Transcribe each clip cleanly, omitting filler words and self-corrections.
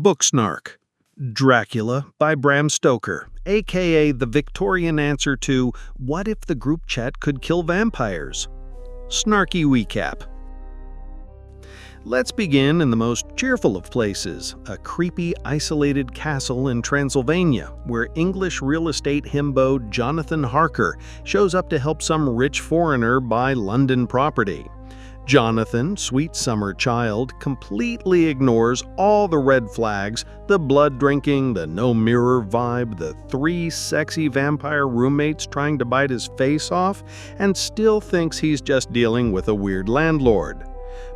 Book Snark, Dracula by Bram Stoker, aka the Victorian answer to What If the Group Chat Could Kill Vampires? Snarky recap. Let's begin in the most cheerful of places, a creepy, isolated castle in Transylvania, where English real estate himbo Jonathan Harker shows up to help some rich foreigner buy London property. Jonathan, sweet summer child, completely ignores all the red flags, the blood drinking, the no mirror vibe, the 3 sexy vampire roommates trying to bite his face off, and still thinks he's just dealing with a weird landlord.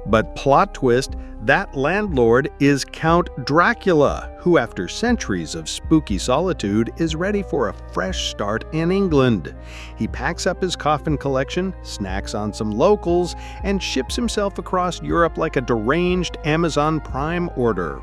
But plot twist, that landlord is Count Dracula, who after centuries of spooky solitude is ready for a fresh start in England. He packs up his coffin collection, snacks on some locals, and ships himself across Europe like a deranged Amazon Prime order.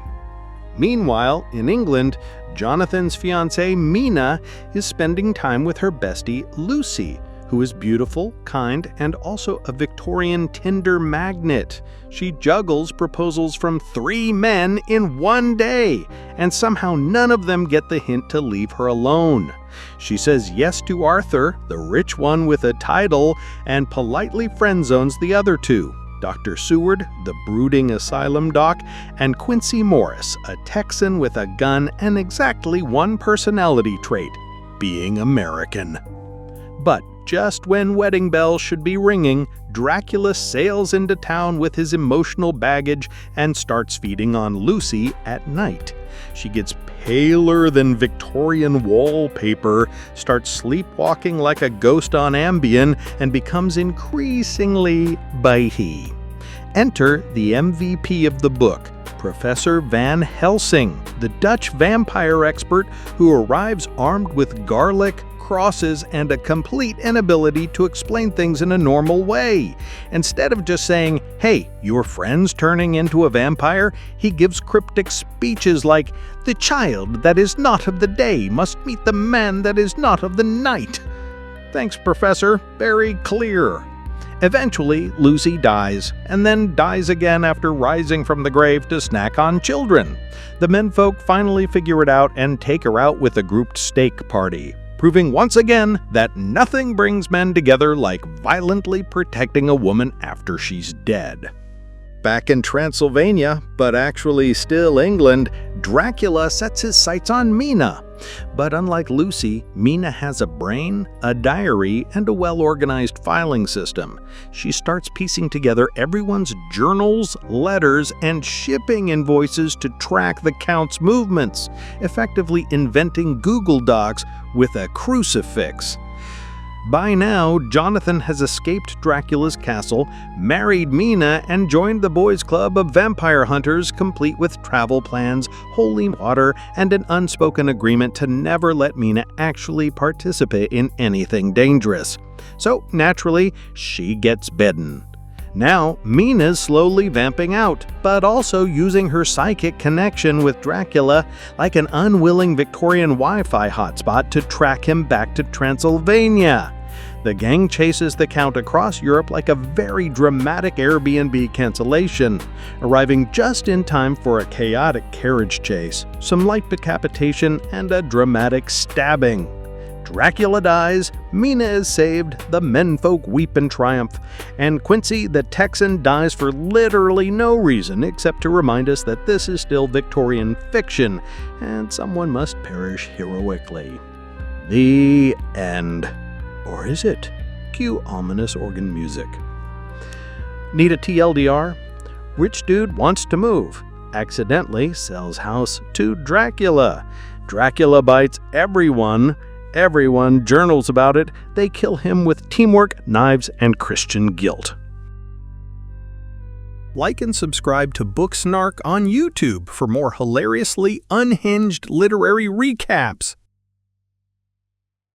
Meanwhile, in England, Jonathan's fiancée Mina is spending time with her bestie Lucy, who is beautiful, kind, and also a Victorian Tinder magnet. She juggles proposals from 3 men in one day, and somehow none of them get the hint to leave her alone. She says yes to Arthur, the rich one with a title, and politely friend-zones the other 2. Dr. Seward, the brooding asylum doc, and Quincy Morris, a Texan with a gun and exactly one personality trait: being American. But just when wedding bells should be ringing, Dracula sails into town with his emotional baggage and starts feeding on Lucy at night. She gets paler than Victorian wallpaper, starts sleepwalking like a ghost on Ambien, and becomes increasingly bitey. Enter the MVP of the book, Professor Van Helsing, the Dutch vampire expert who arrives armed with garlic, crosses, and a complete inability to explain things in a normal way. Instead of just saying, "Hey, your friend's turning into a vampire," he gives cryptic speeches like, "The child that is not of the day must meet the man that is not of the night." Thanks, Professor. Very clear. Eventually, Lucy dies, and then dies again after rising from the grave to snack on children. The menfolk finally figure it out and take her out with a grouped steak party, proving once again that nothing brings men together like violently protecting a woman after she's dead. Back in Transylvania, but actually still England, Dracula sets his sights on Mina. But unlike Lucy, Mina has a brain, a diary, and a well-organized filing system. She starts piecing together everyone's journals, letters, and shipping invoices to track the Count's movements, effectively inventing Google Docs with a crucifix. By now, Jonathan has escaped Dracula's castle, married Mina, and joined the boys' club of vampire hunters, complete with travel plans, holy water, and an unspoken agreement to never let Mina actually participate in anything dangerous. So, naturally, she gets bitten. Now, Mina's slowly vamping out, but also using her psychic connection with Dracula like an unwilling Victorian Wi-Fi hotspot to track him back to Transylvania. The gang chases the Count across Europe like a very dramatic Airbnb cancellation, arriving just in time for a chaotic carriage chase, some light decapitation, and a dramatic stabbing. Dracula dies, Mina is saved, the menfolk weep in triumph, and Quincy the Texan dies for literally no reason except to remind us that this is still Victorian fiction, and someone must perish heroically. The end. Or is it? Cue ominous organ music. Need a TLDR? Rich dude wants to move. Accidentally sells house to Dracula. Dracula bites everyone. Everyone journals about it. They kill him with teamwork, knives, and Christian guilt. Like and subscribe to Book Snark on YouTube for more hilariously unhinged literary recaps.